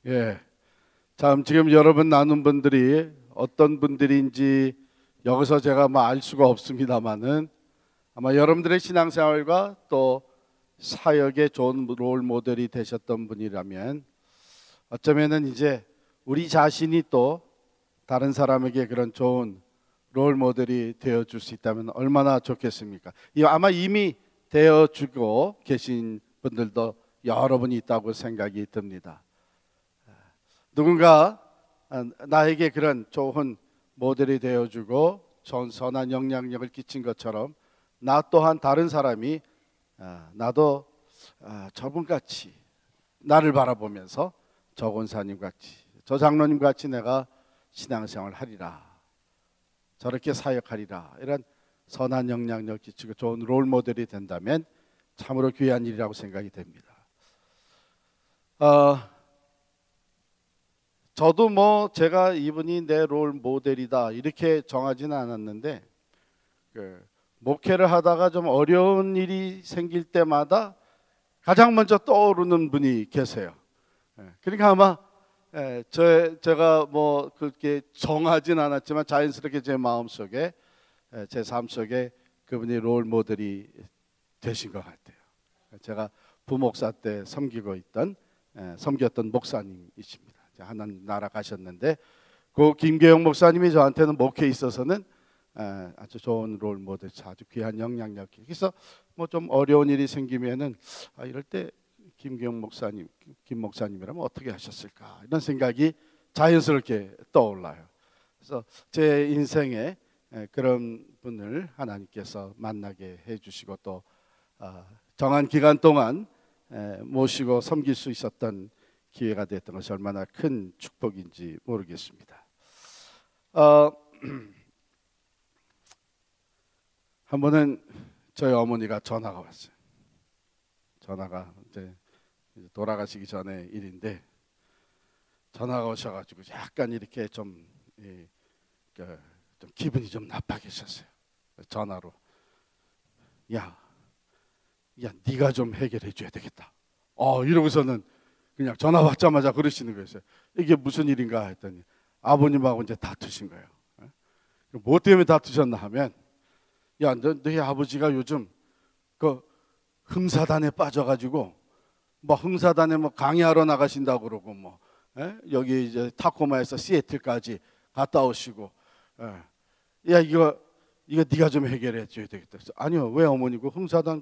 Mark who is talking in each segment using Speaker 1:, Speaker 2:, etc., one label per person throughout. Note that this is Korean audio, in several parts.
Speaker 1: 예. 참 지금 여러분 나눈 분들이 어떤 분들인지 여기서 제가 알 수가 없습니다만은 아마 여러분들의 신앙생활과 또 사역의 좋은 롤 모델이 되셨던 분이라면 어쩌면은 이제 우리 자신이 또 다른 사람에게 그런 좋은 롤 모델이 되어 줄 수 있다면 얼마나 좋겠습니까? 아마 이미 되어 주고 계신 분들도 여러분이 있다고 생각이 듭니다. 누군가 나에게 그런 좋은 모델이 되어주고 선한 영향력을 끼친 것처럼 나 또한 다른 사람이 나도 저분같이 나를 바라보면서 저 권사님같이 저 장로님같이 내가 신앙생활을 하리라, 저렇게 사역하리라, 이런 선한 영향력을 끼치고 좋은 롤 모델이 된다면 참으로 귀한 일이라고 생각이 됩니다. 저도 제가 이분이 내 롤 모델이다 이렇게 정하지는 않았는데 목회를 하다가 좀 어려운 일이 생길 때마다 가장 먼저 떠오르는 분이 계세요. 그러니까 아마 제가 그렇게 정하진 않았지만 자연스럽게 제 마음속에 제 삶 속에 그분이 롤 모델이 되신 것 같아요. 제가 부목사 때 섬겼던 목사님이십니다. 하나님 나라 가셨는데 그 김계영 목사님이 저한테는 목회에 있어서는 아주 좋은 롤 모델, 아주 귀한 영향력. 그래서 좀 어려운 일이 생기면은 이럴 때 김계영 목사님, 김 목사님이라면 어떻게 하셨을까 이런 생각이 자연스럽게 떠올라요. 그래서 제 인생에 그런 분을 하나님께서 만나게 해주시고 또 정한 기간 동안 모시고 섬길 수 있었던 기회가 됐던 것이 얼마나 큰 축복인지 모르겠습니다. 한 번은 저희 어머니가 전화가 왔어요. 전화가 이제 돌아가시기 전에 일인데 전화가 오셔가지고 약간 이렇게 좀 기분이 좀 나빠 계셨어요. 전화로 야 네가 좀 해결해 줘야 되겠다. 이러고서는 그냥 전화 받자마자 그러시는 거예요. 이게 무슨 일인가 했더니 아버님하고 이제 다투신 거예요. 뭐 때문에 다투셨나 하면 너희 아버지가 요즘 그 흥사단에 빠져가지고 흥사단에 강의하러 나가신다고 그러고 여기 이제 타코마에서 시애틀까지 갔다 오시고 이거 네가 좀 해결해 줘야 되겠다. 그래서 아니요, 왜 어머니고 흥사단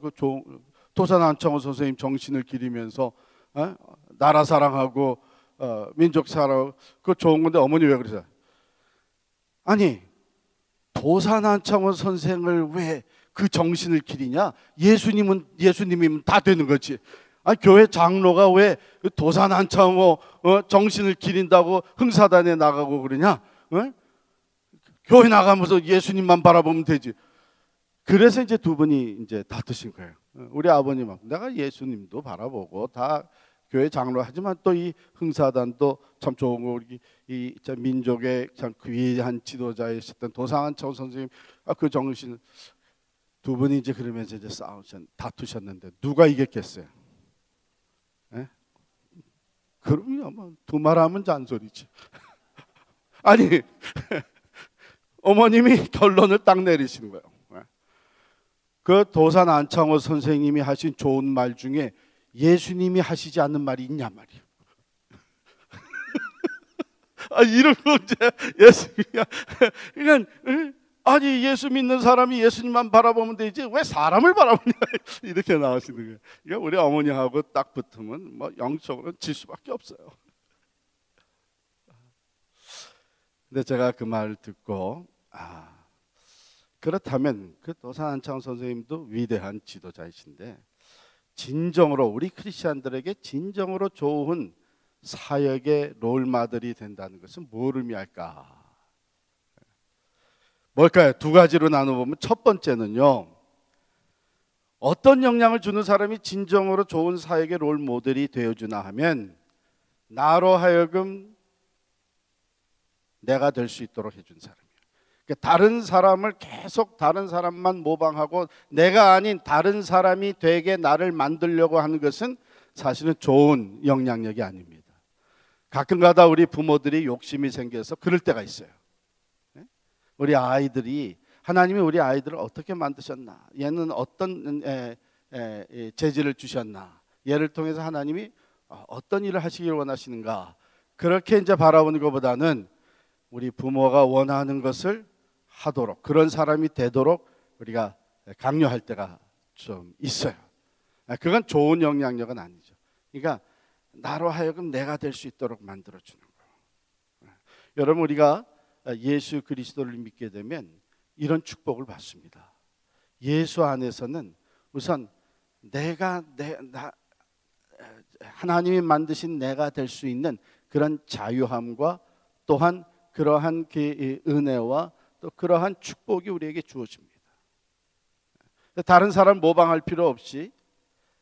Speaker 1: 도산 안창호 선생님 정신을 기리면서 나라 사랑하고 민족 사랑 그거 좋은 건데 어머니 왜 그러세요? 아니 도산 안창호 선생을 왜 그 정신을 기리냐? 예수님이면 다 되는 거지. 교회 장로가 왜 도산 안창호 정신을 기린다고 흥사단에 나가고 그러냐? 교회 나가면서 예수님만 바라보면 되지. 그래서 이제 두 분이 이제 다투신 거예요. 우리 아버님은 내가 예수님도 바라보고 다 교회 장로 하지만 또 이 흥사단도 참 좋은 거 우리 이 민족의 참 귀한 지도자이셨던 도상한창 선생님 그 정신. 두 분이 이제 그러면서 이제 다투셨는데 누가 이겼겠어요? 그러면 두 말하면 잔소리지. 아니 어머님이 결론을 딱 내리시는 거예요. 그 도산 안창호 선생님이 하신 좋은 말 중에 예수님이 하시지 않는 말이 있냐 말이에요. 이런 거 이제 예수님이야. 그러니까 아니 예수 믿는 사람이 예수님만 바라보면 되지 왜 사람을 바라보냐 이렇게 나오시는 거예요. 그러니까 우리 어머니하고 딱 붙으면 영적으로 질 수밖에 없어요. 근데 제가 그 말을 듣고 그렇다면 그 도산 안창호 선생님도 위대한 지도자이신데 진정으로 우리 크리스찬들에게 진정으로 좋은 사역의 롤모델이 된다는 것은 뭘 의미할까? 뭘까요? 두 가지로 나눠보면 첫 번째는요, 어떤 영향을 주는 사람이 진정으로 좋은 사역의 롤 모델이 되어주나 하면 나로 하여금 내가 될 수 있도록 해준 사람이에요. 그러니까 다른 사람을 계속 다른 사람만 모방하고 내가 아닌 다른 사람이 되게 나를 만들려고 하는 것은 사실은 좋은 영향력이 아닙니다. 가끔가다 우리 부모들이 욕심이 생겨서 그럴 때가 있어요. 우리 아이들이, 하나님이 우리 아이들을 어떻게 만드셨나, 얘는 어떤 재질을 주셨나, 얘를 통해서 하나님이 어떤 일을 하시기를 원하시는가, 그렇게 이제 바라보는 것보다는 우리 부모가 원하는 것을 하도록, 그런 사람이 되도록 우리가 강요할 때가 좀 있어요. 그건 좋은 영향력은 아니죠. 그러니까 나로 하여금 내가 될 수 있도록 만들어주는 거예요. 여러분, 우리가 예수 그리스도를 믿게 되면 이런 축복을 받습니다. 예수 안에서는 우선 하나님이 만드신 내가 될 수 있는 그런 자유함과 또한 그러한 은혜와 또 그러한 축복이 우리에게 주어집니다. 다른 사람 모방할 필요 없이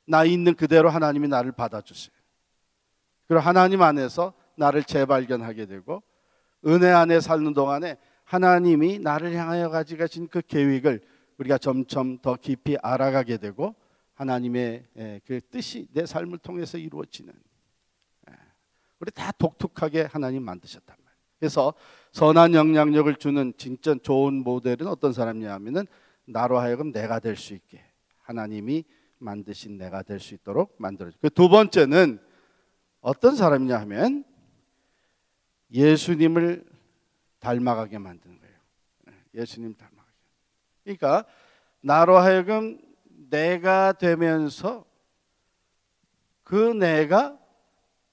Speaker 1: 나 있는 그대로 하나님이 나를 받아주세요. 그리고 하나님 안에서 나를 재발견하게 되고, 은혜 안에 사는 동안에 하나님이 나를 향하여 가지신 그 계획을 우리가 점점 더 깊이 알아가게 되고, 하나님의 그 뜻이 내 삶을 통해서 이루어지는, 우리 다 독특하게 하나님 만드셨단 말이에요. 그래서 선한 영향력을 주는 진짜 좋은 모델은 어떤 사람이냐 하면은 나로 하여금 내가 될 수 있게 하나님이 만드신 내가 될 수 있도록 만들어줘. 그 두 번째는 어떤 사람이냐 하면 예수님을 닮아가게 만드는 거예요. 예수님 닮아가게. 그러니까 나로 하여금 내가 되면서 그 내가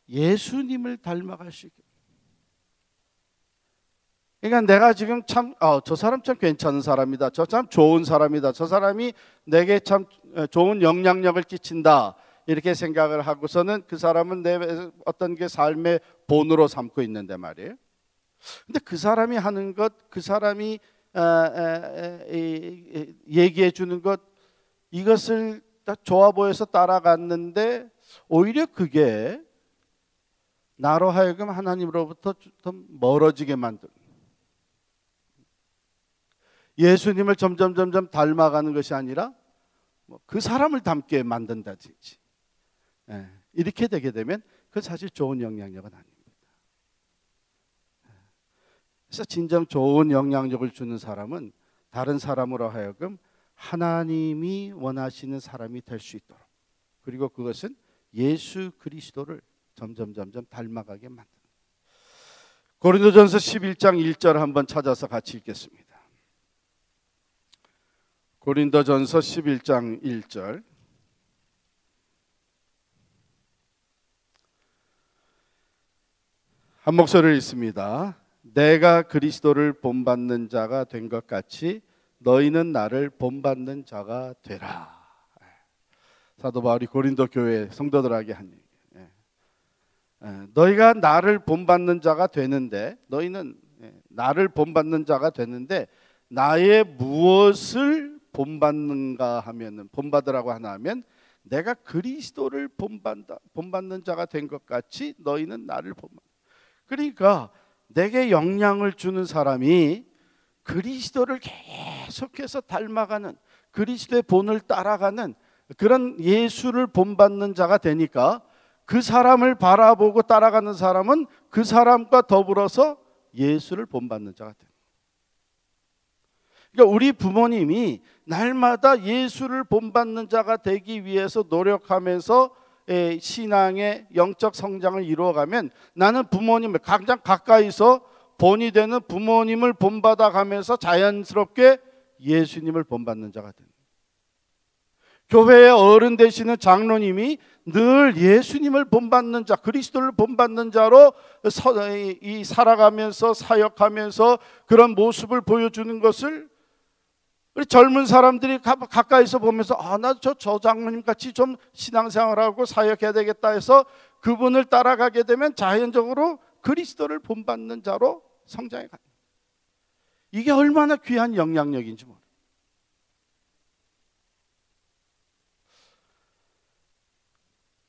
Speaker 1: 예수님을 닮아갈 수 있게. 그러니까 내가 지금 참 저 사람 참 괜찮은 사람이다, 저 참 좋은 사람이다, 저 사람이 내게 참 좋은 영향력을 끼친다, 이렇게 생각을 하고서는 그 사람은 내 어떤 게 삶의 본으로 삼고 있는데 말이에요. 근데 그 사람이 하는 것, 그 사람이 얘기해 주는 것, 이것을 딱 좋아 보여서 따라갔는데 오히려 그게 나로 하여금 하나님으로부터 좀 멀어지게 만드는, 예수님을 점점 닮아가는 것이 아니라 그 사람을 닮게 만든다든지, 이렇게 되게 되면 그건 사실 좋은 영향력은 아닙니다. 그래서 진정 좋은 영향력을 주는 사람은 다른 사람으로 하여금 하나님이 원하시는 사람이 될 수 있도록, 그리고 그것은 예수 그리스도를 점점 닮아가게 만드는. 고린도전서 11장 1절 한번 찾아서 같이 읽겠습니다. 고린도전서 11장 1절. 한 목소리를 읽습니다. 내가 그리스도를 본받는 자가 된 것 같이 너희는 나를 본받는 자가 되라. 사도 바울이 고린도 교회 성도들에게 한 얘기예요. 너희가 나를 본받는 자가 되는데, 너희는 나를 본받는 자가 되는데 나의 무엇을 본받는가 하면은, 본받으라고 하면 내가 그리스도를 본받는 자가 된 것 같이 너희는 나를 본받는. 그러니까 내게 영향을 주는 사람이 그리스도를 계속해서 닮아가는, 그리스도의 본을 따라가는 그런 예수를 본받는 자가 되니까 그 사람을 바라보고 따라가는 사람은 그 사람과 더불어서 예수를 본받는 자가 됩니다. 그러니까 우리 부모님이 날마다 예수를 본받는 자가 되기 위해서 노력하면서 신앙의 영적 성장을 이루어가면, 나는 부모님을 가장 가까이서 본이 되는 부모님을 본받아 가면서 자연스럽게 예수님을 본받는 자가 됩니다. 교회의 어른 되시는 장로님이 늘 예수님을 본받는 자, 그리스도를 본받는 자로 살아가면서 사역하면서 그런 모습을 보여주는 것을 우리 젊은 사람들이 가까이서 보면서 나 저 장로님 같이 좀 신앙생활하고 사역해야 되겠다 해서 그분을 따라가게 되면 자연적으로 그리스도를 본받는 자로 성장해 갑니다. 이게 얼마나 귀한 영향력인지 모릅니다.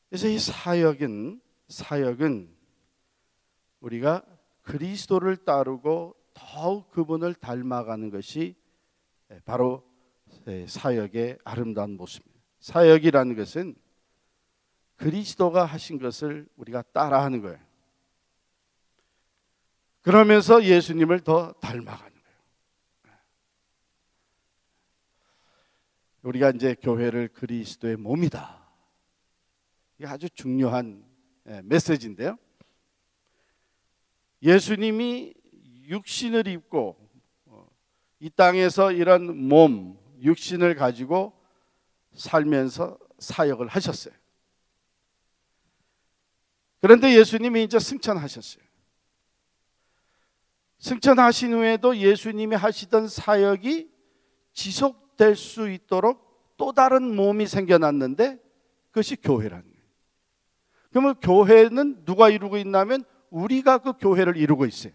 Speaker 1: 그래서 이 사역은 우리가 그리스도를 따르고 더욱 그분을 닮아가는 것이 바로 사역의 아름다운 모습입니다. 사역이라는 것은 그리스도가 하신 것을 우리가 따라하는 거예요. 그러면서 예수님을 더 닮아가는 거예요. 우리가 이제 교회를 그리스도의 몸이다. 이게 아주 중요한 메시지인데요. 예수님이 육신을 입고 이 땅에서 이런 몸, 육신을 가지고 살면서 사역을 하셨어요. 그런데 예수님이 이제 승천하셨어요. 승천하신 후에도 예수님이 하시던 사역이 지속될 수 있도록 또 다른 몸이 생겨났는데 그것이 교회라는 거예요. 그러면 교회는 누가 이루고 있냐면 우리가 그 교회를 이루고 있어요.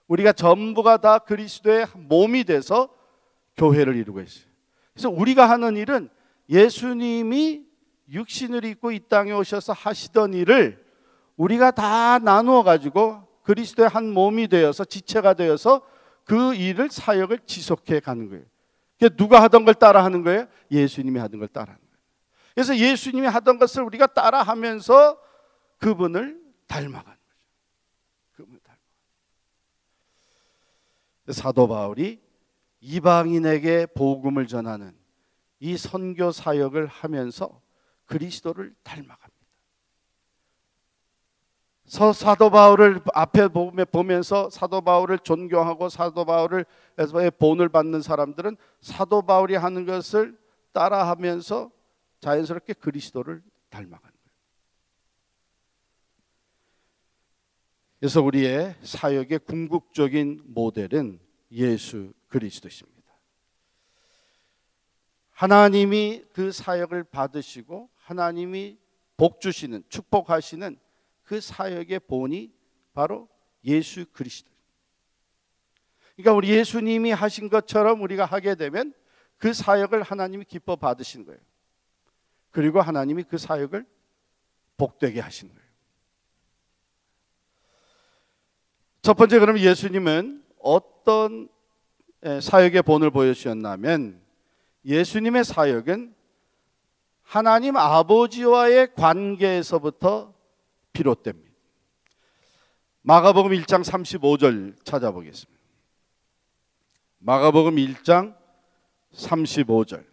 Speaker 1: 우리가 전부가 다 그리스도의 몸이 돼서 교회를 이루고 있어요. 그래서 우리가 하는 일은 예수님이 육신을 입고 이 땅에 오셔서 하시던 일을 우리가 다 나누어 가지고 그리스도의 한 몸이 되어서 지체가 되어서 그 일을 사역을 지속해 가는 거예요. 누가 하던 걸 따라 하는 거예요? 예수님이 하던 걸 따라 하는 거예요. 그래서 예수님이 하던 것을 우리가 따라 하면서 그분을 닮아가는 거죠. 그분을 닮아가는 거예요. 사도 바울이 이방인에게 복음을 전하는 이 선교 사역을 하면서 그리스도를 닮아갑니다. 사도 바울을 앞에 보면서 사도 바울을 존경하고 사도 바울을 본을 받는 사람들은 사도 바울이 하는 것을 따라하면서 자연스럽게 그리스도를 닮아가는 거예요. 그래서 우리의 사역의 궁극적인 모델은 예수 그리스도십니다. 하나님이 그 사역을 받으시고 하나님이 복 주시는, 축복하시는 그 사역의 본이 바로 예수 그리스도. 그러니까 우리 예수님이 하신 것처럼 우리가 하게 되면 그 사역을 하나님이 기뻐 받으신 거예요. 그리고 하나님이 그 사역을 복되게 하신 거예요. 첫 번째, 그러면 예수님은 어떤 사역의 본을 보여주셨냐면 예수님의 사역은 하나님 아버지와의 관계에서부터 비롯됩니다. 마가복음 1장 35절 찾아보겠습니다. 마가복음 1장 35절.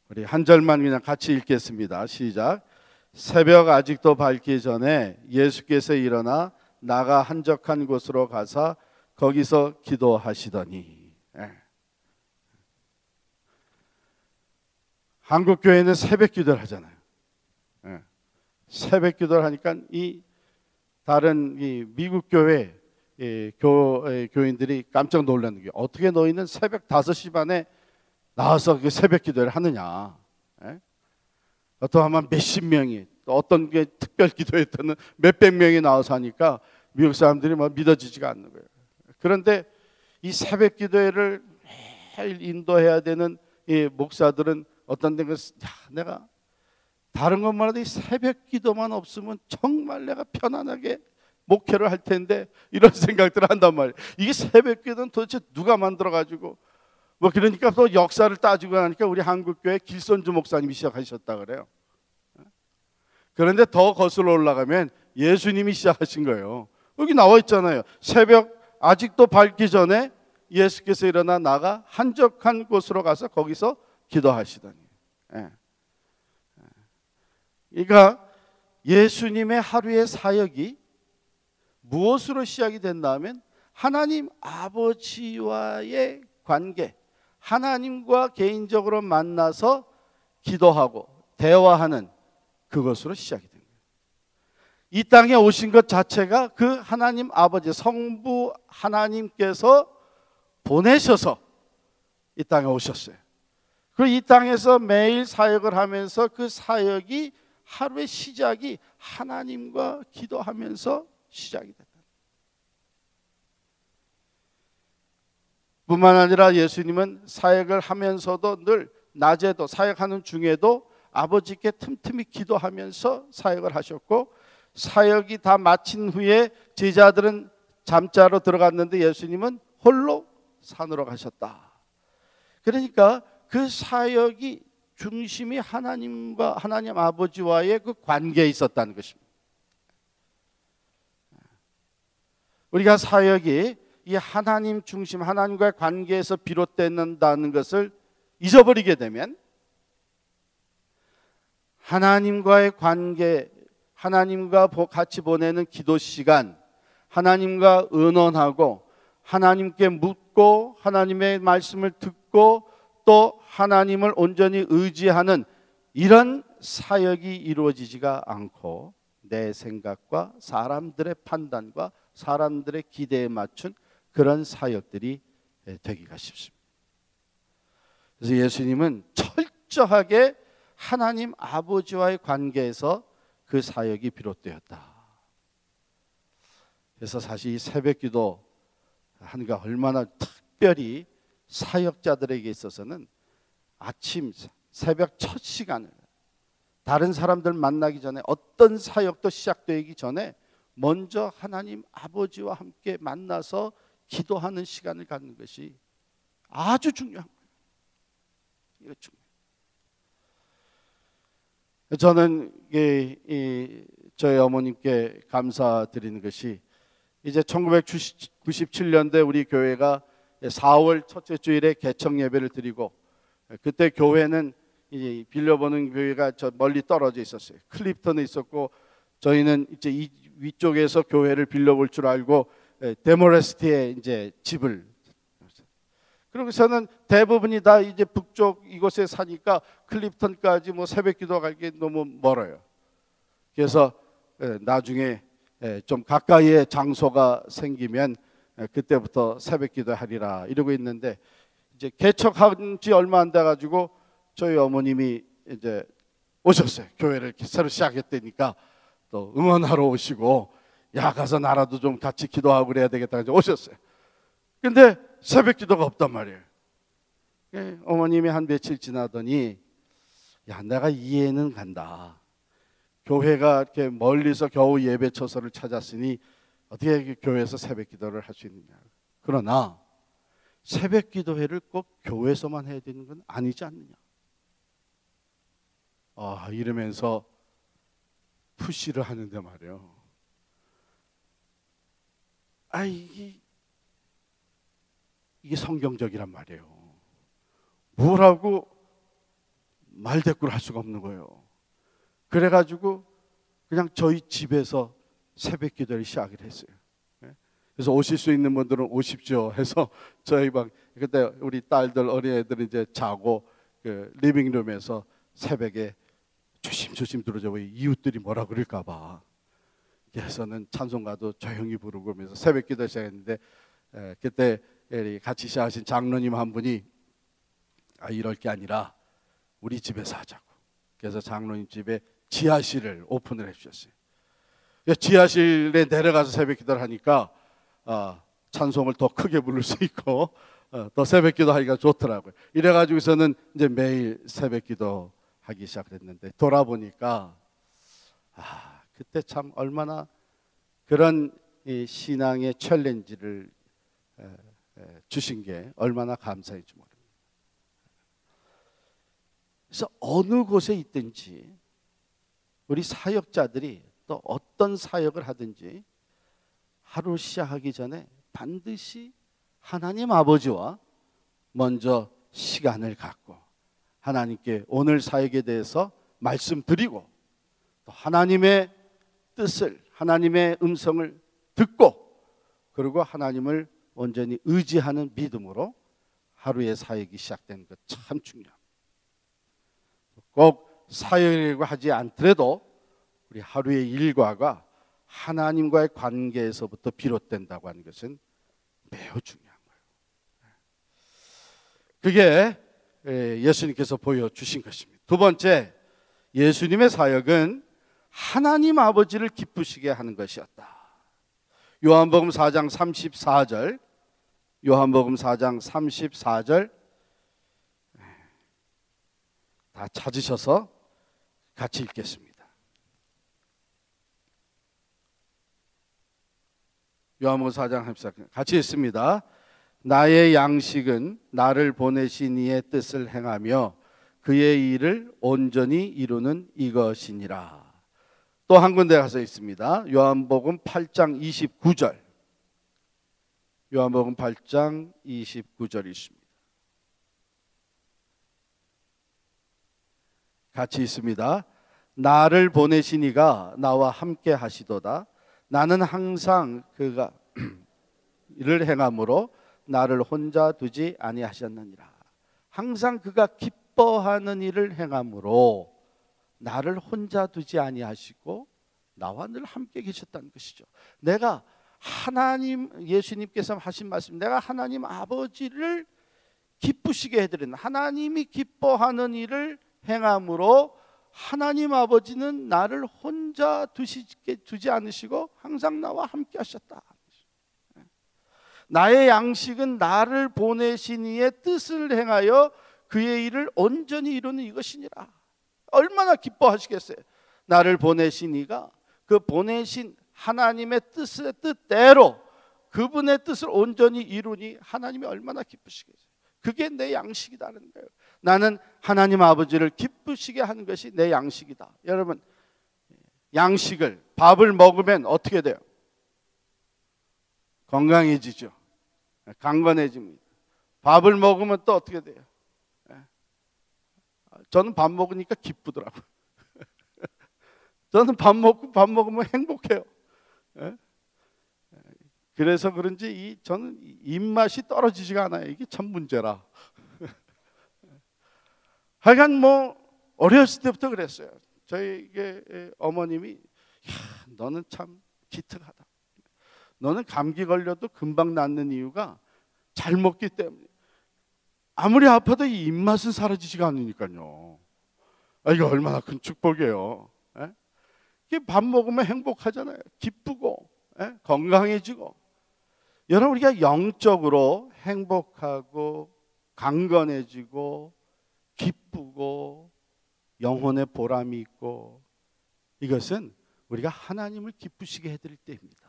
Speaker 1: 우리 한 절만 그냥 같이 읽겠습니다. 시작. 새벽 아직도 밝기 전에 예수께서 일어나 나가 한적한 곳으로 가사 거기서 기도하시더니. 한국 교회는 새벽 기도를 하잖아요. 새벽 기도를 하니까 이 다른 이 미국 교회 교인들이 깜짝 놀라는 게 어떻게 너희는 새벽 5시 반에 나와서 새벽 기도를 하느냐. 어떠하면 몇십 명이, 어떤 게 특별 기도했다는 몇백 명이 나와서 하니까 미국 사람들이 막 믿어지지가 않는 거예요. 그런데 이 새벽 기도회를 매일 인도해야 되는 이 목사들은 어떤 데는 내가 다른 것만 해도 이 새벽 기도만 없으면 정말 내가 편안하게 목회를 할 텐데 이런 생각들을 한단 말이에요. 이게 새벽 기도는 도대체 누가 만들어가지고 뭐 그러니까 또 역사를 따지고 나니까 우리 한국교회 길선주 목사님이 시작하셨다 그래요. 그런데 더 거슬러 올라가면 예수님이 시작하신 거예요. 여기 나와 있잖아요. 새벽 아직도 밝기 전에 예수께서 일어나 나가 한적한 곳으로 가서 거기서 기도하시더니. 그러니까 예수님의 하루의 사역이 무엇으로 시작이 된다면 하나님 아버지와의 관계, 하나님과 개인적으로 만나서 기도하고 대화하는 그것으로 시작이 됩니다. 이 땅에 오신 것 자체가 그 하나님 아버지 성부 하나님께서 보내셔서 이 땅에 오셨어요. 그리고 이 땅에서 매일 사역을 하면서 그 사역이 하루의 시작이 하나님과 기도하면서 시작이 됐다. 뿐만 아니라 예수님은 사역을 하면서도 늘 낮에도 사역하는 중에도 아버지께 틈틈이 기도하면서 사역을 하셨고, 사역이 다 마친 후에 제자들은 잠자러 들어갔는데 예수님은 홀로 산으로 가셨다. 그러니까 그 사역이 중심이 하나님과 하나님 아버지와의 그 관계에 있었다는 것입니다. 우리가 사역이 이 하나님 중심, 하나님과의 관계에서 비롯된다는 것을 잊어버리게 되면 하나님과의 관계, 하나님과 같이 보내는 기도 시간, 하나님과 의논하고 하나님께 묻고 하나님의 말씀을 듣고 또 하나님을 온전히 의지하는 이런 사역이 이루어지지가 않고 내 생각과 사람들의 판단과 사람들의 기대에 맞춘 그런 사역들이 되기가 쉽습니다. 그래서 예수님은 철저하게 하나님 아버지와의 관계에서 그 사역이 비롯되었다. 그래서 사실 이 새벽기도 하니까 얼마나 특별히 사역자들에게 있어서는 아침 새벽 첫 시간을 다른 사람들 만나기 전에 어떤 사역도 시작되기 전에 먼저 하나님 아버지와 함께 만나서 기도하는 시간을 갖는 것이 아주 중요한 거예요. 이거 중요해요. 저는 저희 어머님께 감사드리는 것이 이제 1997년도에 우리 교회가 4월 첫째 주일에 개청 예배를 드리고 그때 교회는 이제 빌려보는 교회가 저 멀리 떨어져 있었어요. 클립턴에 있었고 저희는 이제 이 위쪽에서 교회를 빌려볼 줄 알고 데모레스티에 이제 집을 그러고서는 대부분이 다 이제 북쪽 이곳에 사니까 클립턴까지 뭐 새벽기도 가기 너무 멀어요. 그래서 나중에 좀 가까이에 장소가 생기면 그때부터 새벽기도 하리라 이러고 있는데 이제 개척한 지 얼마 안 돼 가지고 저희 어머님이 이제 오셨어요. 교회를 이렇게 새로 시작했다니까 또 응원하러 오시고 야 가서 나라도 좀 같이 기도하고 그래야 되겠다 해서 오셨어요. 근데 새벽기도가 없단 말이에요. 어머님이 한 며칠 지나더니 야 내가 이해는 간다. 교회가 이렇게 멀리서 겨우 예배 처소를 찾았으니 어떻게 교회에서 새벽기도를 할 수 있느냐. 그러나 새벽기도회를 꼭 교회에서만 해야 되는 건 아니지 않느냐. 이러면서 푸시를 하는데 말이에요. 이게 성경적이란 말이에요. 뭐라고 말대꾸를 할 수가 없는 거예요. 그래가지고 그냥 저희 집에서 새벽 기도를 시작을 했어요. 그래서 오실 수 있는 분들은 오십시오 해서 저희 방 그때 우리 딸들 어린애들은 이제 자고 그 리빙룸에서 새벽에 조심조심 들어오자 왜 이웃들이 뭐라 그럴까봐 그래서는 찬송가도 조용히 부르고 하면서 새벽 기도 시작했는데 그때 같이 시작하신 장로님 한 분이 이럴 게 아니라 우리 집에서 하자고. 그래서 장로님 집에 지하실을 오픈을 해주셨어요. 지하실에 내려가서 새벽 기도를 하니까 찬송을 더 크게 부를 수 있고 더 새벽 기도하기가 좋더라고요. 이래가지고서는 이제 매일 새벽 기도 하기 시작했는데 돌아보니까 그때 참 얼마나 그런 이 신앙의 챌린지를 주신 게 얼마나 감사한지 모릅니다. 그래서 어느 곳에 있든지 우리 사역자들이 또 어떤 사역을 하든지 하루 시작하기 전에 반드시 하나님 아버지와 먼저 시간을 갖고 하나님께 오늘 사역에 대해서 말씀드리고 또 하나님의 뜻을 하나님의 음성을 듣고 그리고 하나님을 온전히 의지하는 믿음으로 하루의 사역이 시작되는 것 참 중요합니다. 꼭 사역이라고 하지 않더라도 우리 하루의 일과가 하나님과의 관계에서부터 비롯된다고 하는 것은 매우 중요한 거예요. 그게 예수님께서 보여주신 것입니다. 두 번째, 예수님의 사역은 하나님 아버지를 기쁘시게 하는 것이었다. 요한복음 4장 34절 요한복음 4장 34절 다 찾으셔서 같이 읽겠습니다. 요한복음 4장 34절 같이 읽습니다. 나의 양식은 나를 보내신 이의 뜻을 행하며 그의 일을 온전히 이루는 이것이니라. 또 한 군데 가서 있습니다. 요한복음 8장 29절. 요한복음 8장 29절 있습니다. 같이 있습니다. 나를 보내신 이가 나와 함께 하시도다. 나는 항상 그가 이를 행함으로 나를 혼자 두지 아니하셨느니라. 항상 그가 기뻐하는 일을 행함으로 나를 혼자 두지 아니하시고 나와 늘 함께 계셨다는 것이죠. 내가 하나님, 예수님께서 하신 말씀, 내가 하나님 아버지를 기쁘시게 해드리는, 하나님이 기뻐하는 일을 행함으로 하나님 아버지는 나를 혼자 두지 않으시고 항상 나와 함께 하셨다. 나의 양식은 나를 보내신 이의 뜻을 행하여 그의 일을 온전히 이루는 이것이니라. 얼마나 기뻐하시겠어요. 나를 보내신 이가 그 보내신 하나님의 뜻대로 그분의 뜻을 온전히 이루니 하나님이 얼마나 기쁘시겠어요. 그게 내 양식이다는 거예요. 나는 하나님 아버지를 기쁘시게 하는 것이 내 양식이다. 여러분, 양식을, 밥을 먹으면 어떻게 돼요? 건강해지죠. 강건해집니다. 밥을 먹으면 또 어떻게 돼요? 저는 밥 먹으니까 기쁘더라고요. 저는 밥 먹으면 행복해요. 그래서 그런지 저는 입맛이 떨어지지가 않아요. 이게 참 문제라. 하여간 뭐 어렸을 때부터 그랬어요. 저희 어머님이 너는 참 기특하다. 너는 감기 걸려도 금방 낫는 이유가 잘 먹기 때문에. 아무리 아파도 이 입맛은 사라지지가 않으니까요. 이거 얼마나 큰 축복이에요. 밥 먹으면 행복하잖아요. 기쁘고 건강해지고. 여러분, 우리가 영적으로 행복하고 강건해지고 기쁘고 영혼의 보람이 있고, 이것은 우리가 하나님을 기쁘시게 해드릴 때입니다.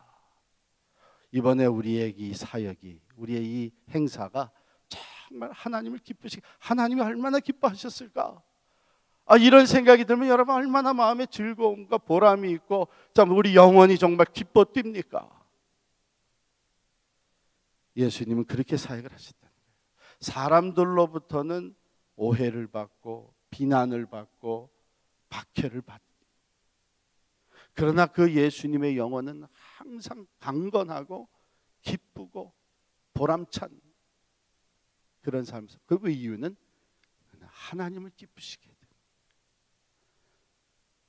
Speaker 1: 이번에 우리의 이 사역이, 우리의 이 행사가 정말 하나님을 기쁘시게, 하나님이 얼마나 기뻐하셨을까? 이런 생각이 들면 여러분 얼마나 마음에 즐거움과 보람이 있고, 참 우리 영혼이 정말 기뻐 뜁니까? 예수님은 그렇게 사역을 하셨다는 거예요. 사람들로부터는 오해를 받고 비난을 받고 박해를 받고, 그러나 그 예수님의 영혼은 항상 강건하고 기쁘고 보람찬 그런 삶. 그 이유는 하나님을 기쁘시게 해요.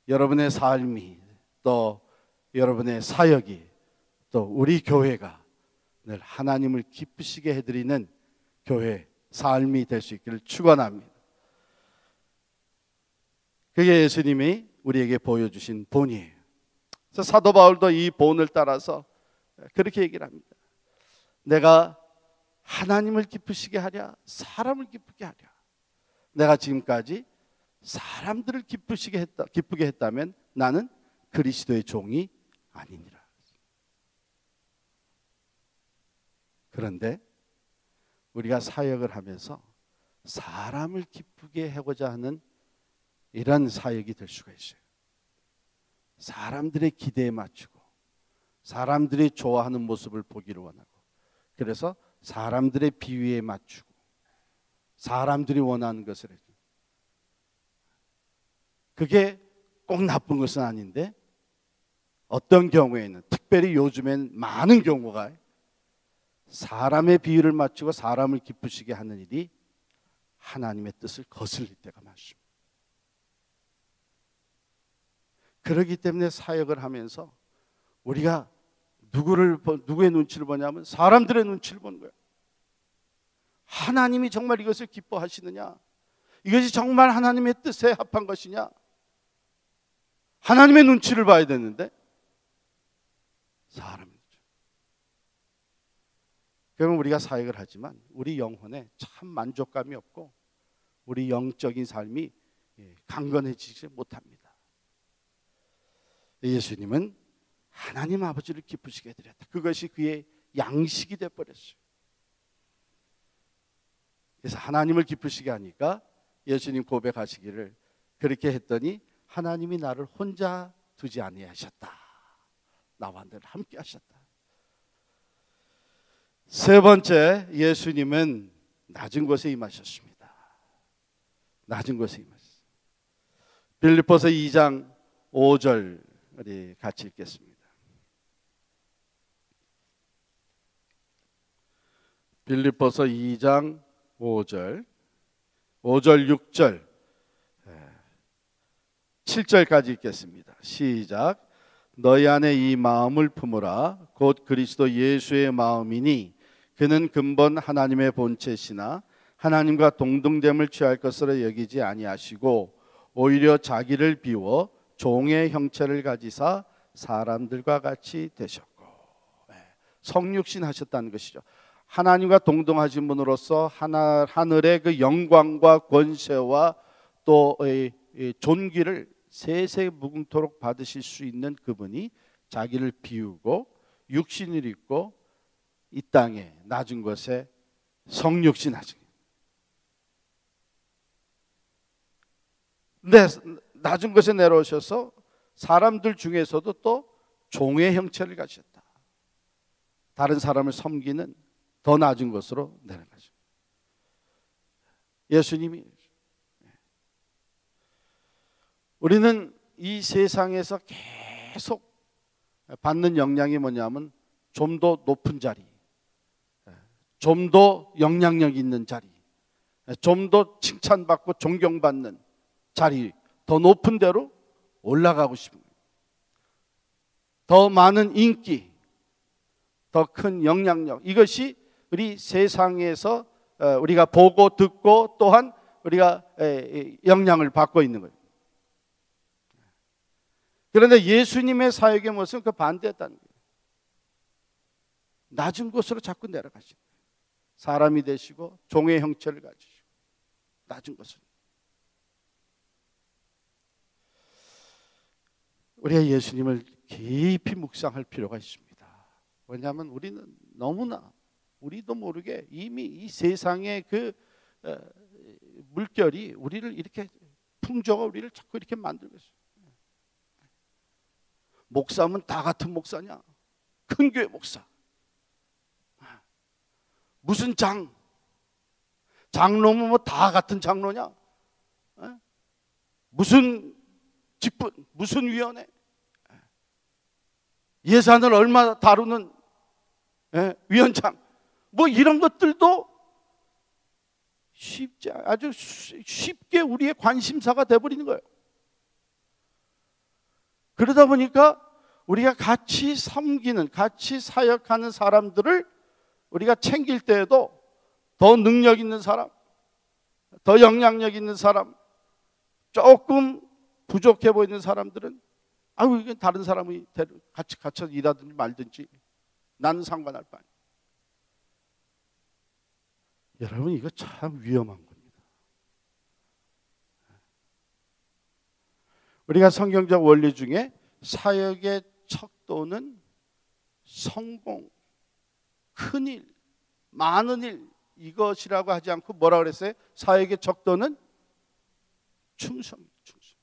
Speaker 1: 여러분의 삶이, 또 여러분의 사역이, 또 우리 교회가 늘 하나님을 기쁘시게 해드리는 교회 삶이 될 수 있기를 축원합니다. 그게 예수님이 우리에게 보여주신 본이에요. 그래서 사도 바울도 이 본을 따라서 그렇게 얘기를 합니다. 내가 하나님을 기쁘시게 하랴, 사람을 기쁘게 하랴. 내가 지금까지 사람들을 기쁘게 했다면 나는 그리스도의 종이 아니니라. 그런데 우리가 사역을 하면서 사람을 기쁘게 하고자 하는 이런 사역이 될 수가 있어요. 사람들의 기대에 맞추고 사람들이 좋아하는 모습을 보기를 원하고, 그래서 사람들의 비위에 맞추고 사람들이 원하는 것을 해줘. 그게 꼭 나쁜 것은 아닌데, 어떤 경우에는, 특별히 요즘엔 많은 경우가 사람의 비위를 맞추고 사람을 기쁘시게 하는 일이 하나님의 뜻을 거슬릴 때가 많습니다. 그렇기 때문에 사역을 하면서 우리가 누구의 눈치를 보냐면 사람들의 눈치를 보는 거예요. 하나님이 정말 이것을 기뻐하시느냐? 이것이 정말 하나님의 뜻에 합한 것이냐? 하나님의 눈치를 봐야 되는데 사람의 눈치. 그러면 우리가 사역을 하지만 우리 영혼에 참 만족감이 없고 우리 영적인 삶이 강건해지지 못합니다. 예수님은 하나님 아버지를 기쁘시게 해드렸다. 그것이 그의 양식이 되어버렸어요. 그래서 하나님을 기쁘시게 하니까 예수님 고백하시기를 그렇게 했더니 하나님이 나를 혼자 두지 아니하셨다. 나와 늘 함께 하셨다. 세 번째, 예수님은 낮은 곳에 임하셨습니다. 낮은 곳에 임하셨습니다. 빌립보서 2장 5절 우리 같이 읽겠습니다. 빌립보서 2장 5절 6절 7절까지 읽겠습니다. 시작. 너희 안에 이 마음을 품으라. 곧 그리스도 예수의 마음이니 그는 근본 하나님의 본체시나 하나님과 동등됨을 취할 것으로 여기지 아니하시고 오히려 자기를 비워 종의 형체를 가지사 사람들과 같이 되셨고, 성육신 하셨다는 것이죠. 하나님과 동등하신 분으로서 하늘의 그 영광과 권세와 또 존귀를 세세무궁토록 받으실 수 있는 그분이 자기를 비우고 육신을 입고 이 땅에 낮은 곳에 성육신 하신. 근데 낮은 곳에 내려오셔서 사람들 중에서도 또 종의 형체를 가지셨다. 다른 사람을 섬기는 더 낮은 곳으로 내려가죠. 예수님이, 우리는 이 세상에서 계속 받는 영향이 뭐냐면 좀 더 높은 자리, 좀 더 영향력 있는 자리, 좀 더 칭찬받고 존경받는 자리, 더 높은 데로 올라가고 싶은 거예요. 더 많은 인기, 더 큰 영향력, 이것이 우리 세상에서 우리가 보고 듣고 또한 우리가 영향을 받고 있는 거예요. 그런데 예수님의 사역의 모습은 그 반대였다는 거예요. 낮은 곳으로 자꾸 내려가시는 거예요. 사람이 되시고 종의 형체를 가지시고 낮은 곳으로. 우리가 예수님을 깊이 묵상할 필요가 있습니다. 왜냐하면 우리는 너무나 우리도 모르게 이미 이 세상의 그 물결이 우리를 이렇게, 풍조가 우리를 자꾸 이렇게 만들고 있어요. 목사면 다 같은 목사냐? 큰 교회 목사. 무슨 장로면 뭐 다 같은 장로냐? 무슨 직분, 무슨 위원회, 예산을 얼마 다루는 위원장, 뭐 이런 것들도 아주 쉽게 우리의 관심사가 돼버리는 거예요. 그러다 보니까 우리가 같이 섬기는, 같이 사역하는 사람들을 우리가 챙길 때에도 더 능력 있는 사람, 더 영향력 있는 사람, 조금 부족해 보이는 사람들은 이게 다른 사람이 같이 갇혀 일하든지 말든지 나는 상관할 바 아니에요. 여러분, 이거 참 위험한 겁니다. 우리가 성경적 원리 중에 사역의 척도는 성공, 큰일, 많은 일, 이것이라고 하지 않고 뭐라 그랬어요? 사역의 척도는 충성이에요. 충성.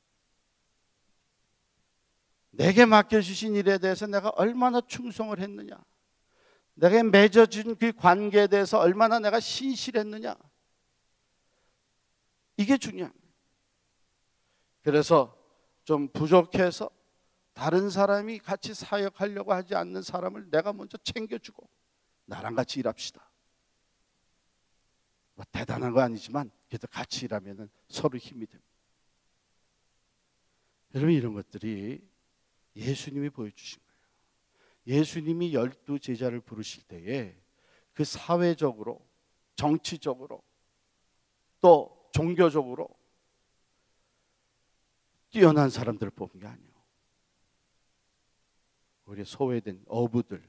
Speaker 1: 내게 맡겨주신 일에 대해서 내가 얼마나 충성을 했느냐, 내게 맺어준 그 관계에 대해서 얼마나 내가 신실했느냐, 이게 중요합니다. 그래서 좀 부족해서 다른 사람이 같이 사역하려고 하지 않는 사람을 내가 먼저 챙겨주고 나랑 같이 일합시다. 뭐 대단한 거 아니지만 그래도 같이 일하면 서로 힘이 됩니다. 여러분, 이런 것들이 예수님이 보여주신 거예요. 예수님이 12 제자를 부르실 때에 그 사회적으로, 정치적으로, 또 종교적으로 뛰어난 사람들을 뽑은 게 아니에요. 우리 소외된 어부들,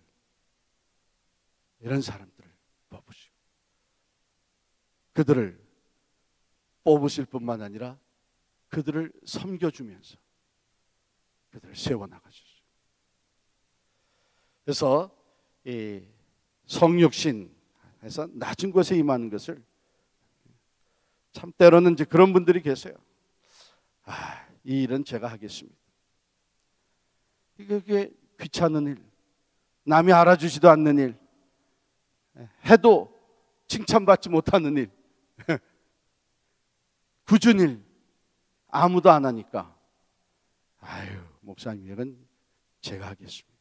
Speaker 1: 이런 사람들을 뽑으시고 그들을 뽑으실 뿐만 아니라 그들을 섬겨주면서 그들을 세워나가셨어요. 그래서 이 성육신에서 낮은 곳에 임하는 것을 참 때로는 이제 그런 분들이 계세요. 이 일은 제가 하겠습니다. 이게 귀찮은 일, 남이 알아주지도 않는 일, 해도 칭찬받지 못하는 일, 굳은 일, 아무도 안 하니까 목사님 일은 제가 하겠습니다.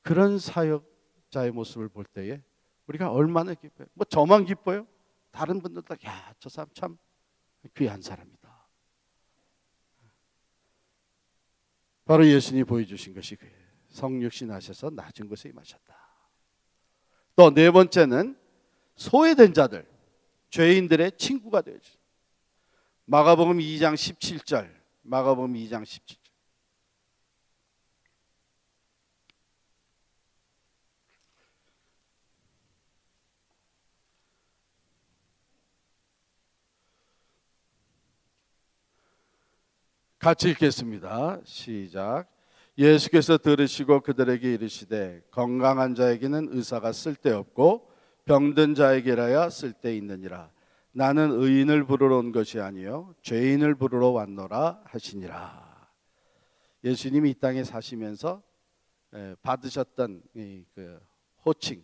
Speaker 1: 그런 사역자의 모습을 볼 때에 우리가 얼마나 기뻐요. 뭐 저만 기뻐요? 다른 분들도 저 사람 참 귀한 사람이다. 바로 예수님이 보여주신 것이 그예요. 성육신 하셔서 낮은 곳에 임하셨다. 또 네 번째는 소외된 자들, 죄인들의 친구가 되어주죠. 마가복음 2장 17절. 마가복음 2장 17절. 같이 읽겠습니다. 시작. 예수께서 들으시고 그들에게 이르시되 건강한 자에게는 의사가 쓸데없고 병든 자에게라야 쓸데있느니라. 나는 의인을 부르러 온 것이 아니요 죄인을 부르러 왔노라 하시니라. 예수님이 이 땅에 사시면서 받으셨던 그 호칭,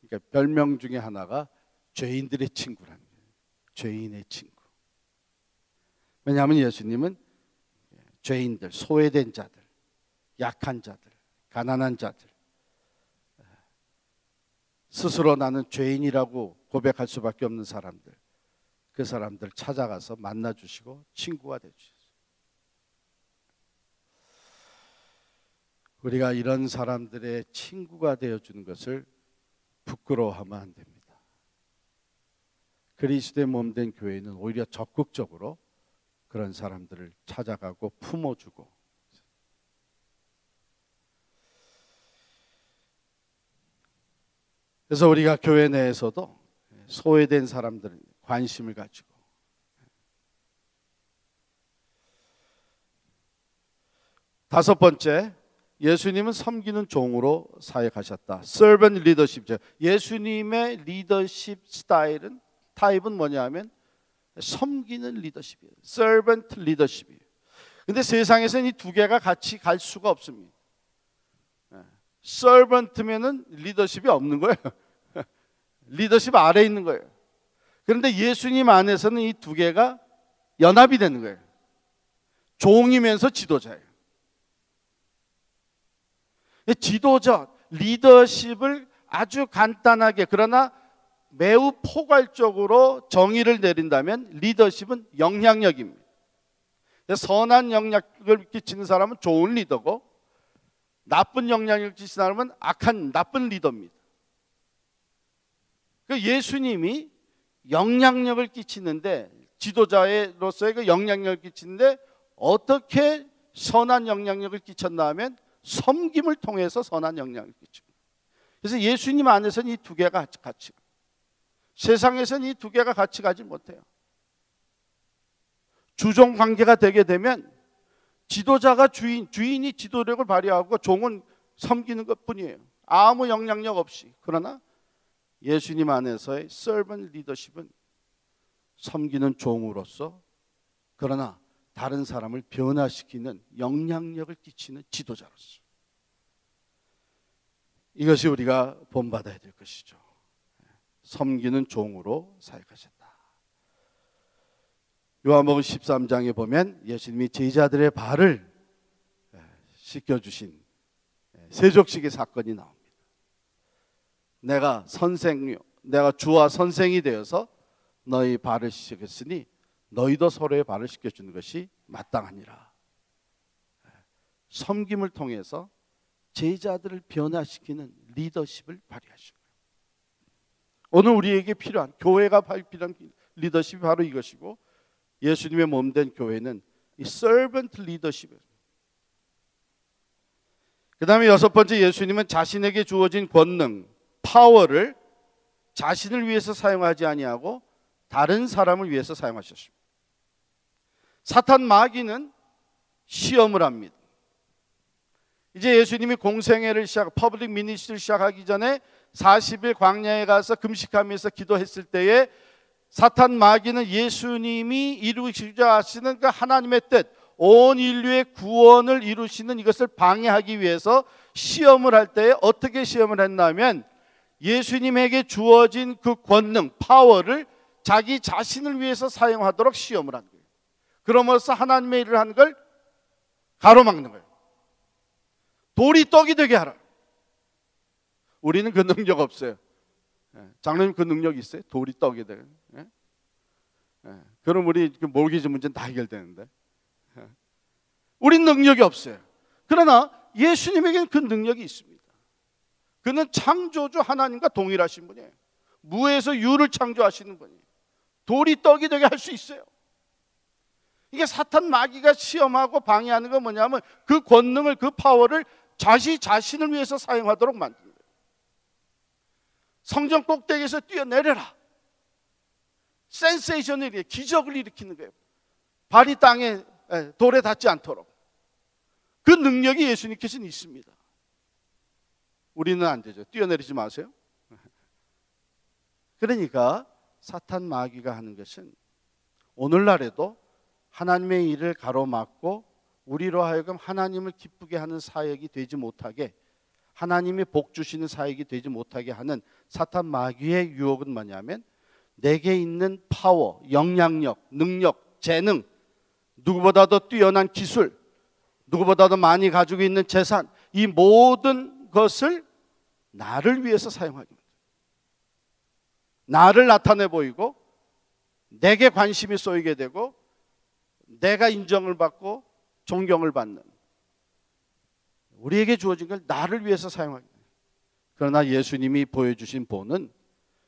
Speaker 1: 그러니까 별명 중에 하나가 죄인들의 친구라는 거예요. 죄인의 친구. 왜냐하면 예수님은 죄인들, 소외된 자들, 약한 자들, 가난한 자들, 스스로 나는 죄인이라고 고백할 수밖에 없는 사람들, 그 사람들 찾아가서 만나주시고 친구가 되주셨어요. 우리가 이런 사람들의 친구가 되어주는 것을 부끄러워하면 안 됩니다. 그리스도의 몸된 교회는 오히려 적극적으로 그런 사람들을 찾아가고 품어주고, 그래서 우리가 교회 내에서도 소외된 사람들 관심을 가지고, 다섯 번째, 예수님은 섬기는 종으로 사역하셨다. Servant leadership. 예수님의 리더십 스타일은, 타입은 뭐냐면 섬기는 리더십이에요. Servant leadership이에요. 근데 세상에서는 이 두 개가 같이 갈 수가 없습니다. Servant면은 리더십이 없는 거예요. 리더십 아래에 있는 거예요. 그런데 예수님 안에서는 이 두 개가 연합이 되는 거예요. 종이면서 지도자예요. 지도자, 리더십을 아주 간단하게 그러나 매우 포괄적으로 정의를 내린다면 리더십은 영향력입니다. 선한 영향력을 끼치는 사람은 좋은 리더고, 나쁜 영향력을 끼치는 사람은 악한 나쁜 리더입니다. 예수님이 영향력을 끼치는데, 지도자로서의 그 영향력을 끼치는데 어떻게 선한 영향력을 끼쳤나 하면 섬김을 통해서 선한 영향을 끼치고, 그래서 예수님 안에서는 이 두 개가 같이, 세상에서는 이 두 개가 같이 가지 못해요. 주종 관계가 되게 되면 지도자가 주인이 지도력을 발휘하고 종은 섬기는 것뿐이에요. 아무 영향력 없이. 그러나 예수님 안에서의 servant leadership은 섬기는 종으로서, 그러나 다른 사람을 변화시키는 영향력을 끼치는 지도자로서, 이것이 우리가 본받아야 될 것이죠. 섬기는 종으로 사역하셨다. 요한복음 13장에 보면 예수님이 제자들의 발을 씻겨주신 세족식의 사건이 나옵니다. 내가 주와 선생이 되어서 너희 발을 씻겼으니 너희도 서로의 발을 씻겨주는 것이 마땅하니라. 섬김을 통해서 제자들을 변화시키는 리더십을 발휘하시고, 오늘 우리에게 필요한, 교회가 필요한 리더십이 바로 이것이고, 예수님의 몸된 교회는 이 servant leadership. 그 다음에 여섯 번째, 예수님은 자신에게 주어진 권능, 파워를 자신을 위해서 사용하지 아니하고 다른 사람을 위해서 사용하셨습니다. 사탄 마귀는 시험을 합니다. 이제 예수님이 공생애를 퍼블릭 미니스트리를 시작하기 전에 40일 광야에 가서 금식하면서 기도했을 때에 사탄 마귀는 예수님이 이루시고자 하시는 그 하나님의 뜻, 온 인류의 구원을 이루시는 이것을 방해하기 위해서 시험을 할 때에 어떻게 시험을 했냐면 예수님에게 주어진 그 권능, 파워를 자기 자신을 위해서 사용하도록 시험을 한 거예요. 그러면서 하나님의 일을 한 걸 가로막는 거예요. 돌이 떡이 되게 하라. 우리는 그 능력 없어요. 장로님 그 능력 있어요? 돌이 떡이 되게. 그럼 우리 모기지 문제는 다 해결되는데. 우린 능력이 없어요. 그러나 예수님에게는 그 능력이 있습니다. 그는 창조주 하나님과 동일하신 분이에요. 무에서 유를 창조하시는 분이에요. 돌이 떡이 되게 할 수 있어요. 이게 사탄 마귀가 시험하고 방해하는 건 뭐냐면 그 권능을, 그 파워를 자기 자신을 위해서 사용하도록 만드는 거예요. 성전 꼭대기에서 뛰어내려라. 센세이션을 일으켜, 기적을 일으키는 거예요. 발이 땅에, 돌에 닿지 않도록. 그 능력이 예수님께서는 있습니다. 우리는 안 되죠. 뛰어내리지 마세요. 그러니까 사탄 마귀가 하는 것은 오늘날에도 하나님의 일을 가로막고 우리로 하여금 하나님을 기쁘게 하는 사역이 되지 못하게, 하나님이 복 주시는 사역이 되지 못하게 하는 사탄 마귀의 유혹은 뭐냐면 내게 있는 파워, 영향력, 능력, 재능, 누구보다도 뛰어난 기술, 누구보다도 많이 가지고 있는 재산, 이 모든 것을 나를 위해서 사용하기 합니다. 나를 나타내 보이고 내게 관심이 쏘이게 되고 내가 인정을 받고 존경을 받는, 우리에게 주어진 걸 나를 위해서 사용하기 합니다. 그러나 예수님이 보여주신 본은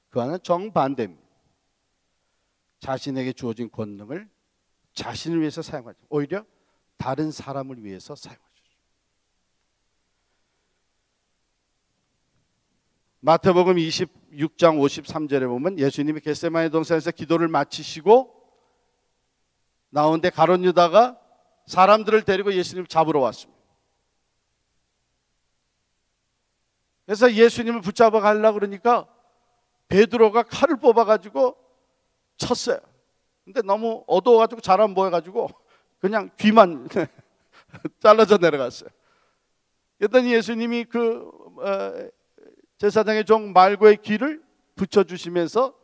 Speaker 1: 그와는 정반대입니다. 자신에게 주어진 권능을 자신을 위해서 사용하죠. 오히려 다른 사람을 위해서 사용하죠. 마태복음 26장 53절에 보면 예수님이 겟세마네 동산에서 기도를 마치시고 나오는데 가룟 유다가 사람들을 데리고 예수님을 잡으러 왔습니다. 그래서 예수님을 붙잡아 가려고 그러니까 베드로가 칼을 뽑아가지고 쳤어요. 근데 너무 어두워가지고 잘 안 보여가지고 그냥 귀만 잘라져 내려갔어요. 그랬더니 예수님이 그 제사장의 종 말고의 귀를 붙여주시면서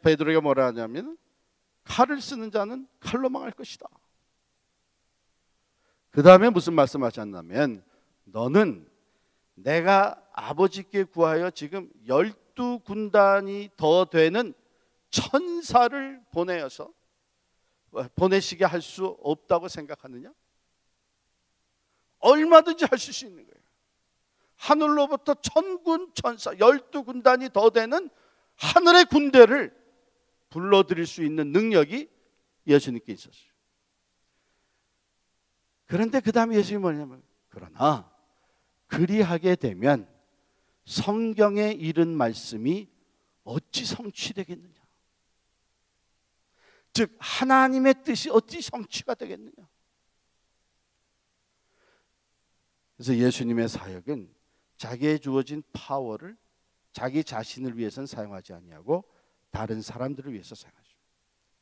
Speaker 1: 베드로가 뭐라 하냐면 칼을 쓰는 자는 칼로 망할 것이다. 그 다음에 무슨 말씀하셨냐면 너는 내가 아버지께 구하여 지금 12군단이 더 되는 천사를 보내시게 할 수 없다고 생각하느냐? 얼마든지 하실 수 있는 거예요. 하늘로부터 천군 천사 12군단이 더 되는 하늘의 군대를 불러들일 수 있는 능력이 예수님께 있었어요. 그런데 그 다음에 예수님이 뭐냐면 그러나 그리하게 되면 성경에 이른 말씀이 어찌 성취되겠느냐? 즉 하나님의 뜻이 어찌 성취가 되겠느냐? 그래서 예수님의 사역은 자기의 주어진 파워를 자기 자신을 위해서는 사용하지 아니하고 다른 사람들을 위해서 사용하죠.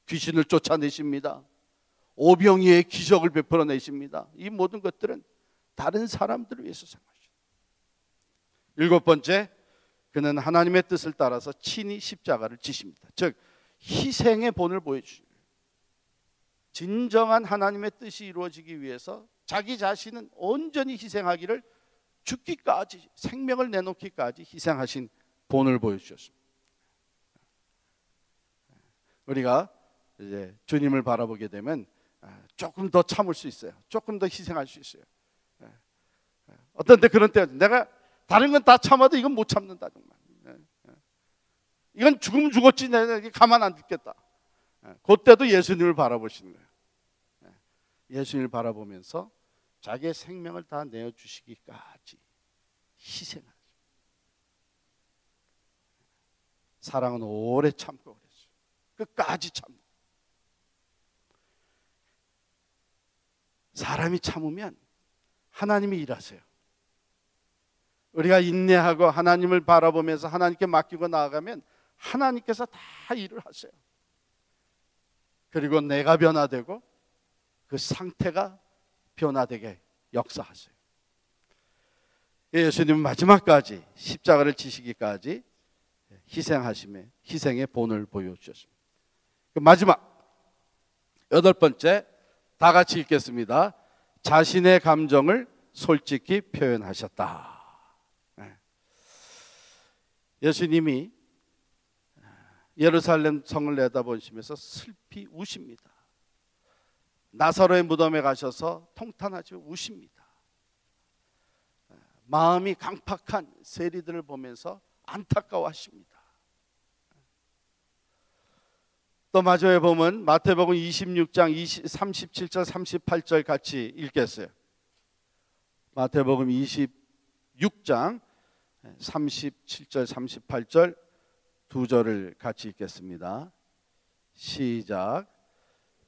Speaker 1: 귀신을 쫓아내십니다. 오병이의 기적을 베풀어내십니다. 이 모든 것들은 다른 사람들을 위해서 사용하죠. 7번째, 그는 하나님의 뜻을 따라서 친히 십자가를 지십니다. 즉 희생의 본을 보여주죠. 진정한 하나님의 뜻이 이루어지기 위해서 자기 자신은 온전히 희생하기를, 죽기까지, 생명을 내놓기까지 희생하신 본을 보여주셨습니다. 우리가 이제 주님을 바라보게 되면 조금 더 참을 수 있어요. 조금 더 희생할 수 있어요. 어떤 때 그런 때 내가 다른 건 다 참아도 이건 못 참는다 정말. 이건 죽으면 죽었지 내가 가만 안 두겠다. 그때도 예수님을 바라보시는 거예요. 예수님을 바라보면서 자기의 생명을 다 내어주시기까지 희생하죠. 사랑은 오래 참고 그랬어요. 끝까지 참고. 사람이 참으면 하나님이 일하세요. 우리가 인내하고 하나님을 바라보면서 하나님께 맡기고 나아가면 하나님께서 다 일을 하세요. 그리고 내가 변화되고 그 상태가 변화되게 역사하세요. 예수님은 마지막까지 십자가를 지시기까지 희생하심에 희생의 본을 보여주셨습니다. 마지막 여덟 번째, 다 같이 읽겠습니다. 자신의 감정을 솔직히 표현하셨다. 예수님이 예루살렘 성을 내다보시면서 슬피 우십니다. 나사로의 무덤에 가셔서 통탄하시며 우십니다. 마음이 강팍한 세리들을 보면서 안타까워하십니다. 또 마지막에 보면 마태복음 26장 37절 38절 같이 읽겠어요. 마태복음 26장 37절 38절 두 절을 같이 읽겠습니다. 시작.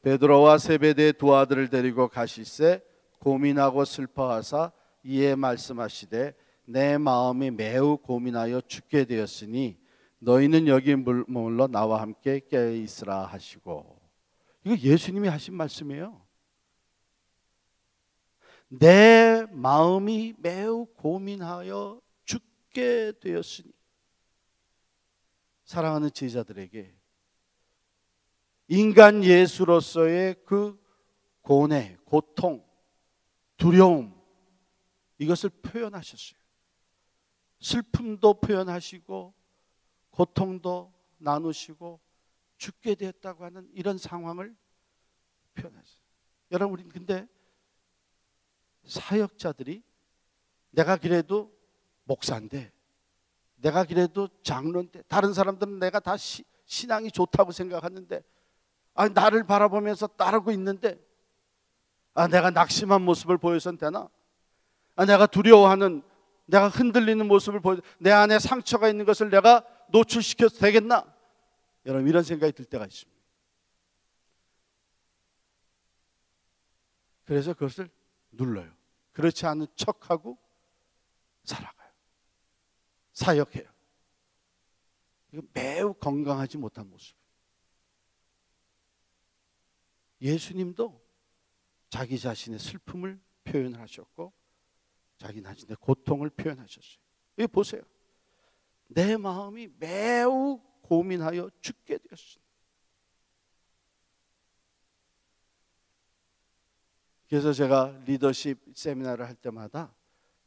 Speaker 1: 베드로와 세베대의 두 아들을 데리고 가실새 고민하고 슬퍼하사 이에 말씀하시되 내 마음이 매우 고민하여 죽게 되었으니 너희는 여기 머물러 나와 함께 깨어 있으라 하시고. 이거 예수님이 하신 말씀이에요. 내 마음이 매우 고민하여 죽게 되었으니. 사랑하는 제자들에게 인간 예수로서의 그 고뇌, 고통, 두려움, 이것을 표현하셨어요. 슬픔도 표현하시고 고통도 나누시고 죽게 되었다고 하는 이런 상황을 표현하셨어요. 여러분, 우리 근데 사역자들이 내가 그래도 목사인데, 내가 그래도 장로인데, 다른 사람들은 내가 다 신앙이 좋다고 생각하는데, 나를 바라보면서 따르고 있는데, 내가 낙심한 모습을 보여서는 되나? 내가 두려워하는, 내가 흔들리는 모습을 보여, 내 안에 상처가 있는 것을 내가 노출시켜도 되겠나? 여러분, 이런 생각이 들 때가 있습니다. 그래서 그것을 눌러요. 그렇지 않은 척하고 살아가요. 사역해요. 이거 매우 건강하지 못한 모습. 예수님도 자기 자신의 슬픔을 표현하셨고 자기 자신의 고통을 표현하셨어요. 여기 보세요. 내 마음이 매우 고민하여 죽게 되었습니다. 그래서 제가 리더십 세미나를 할 때마다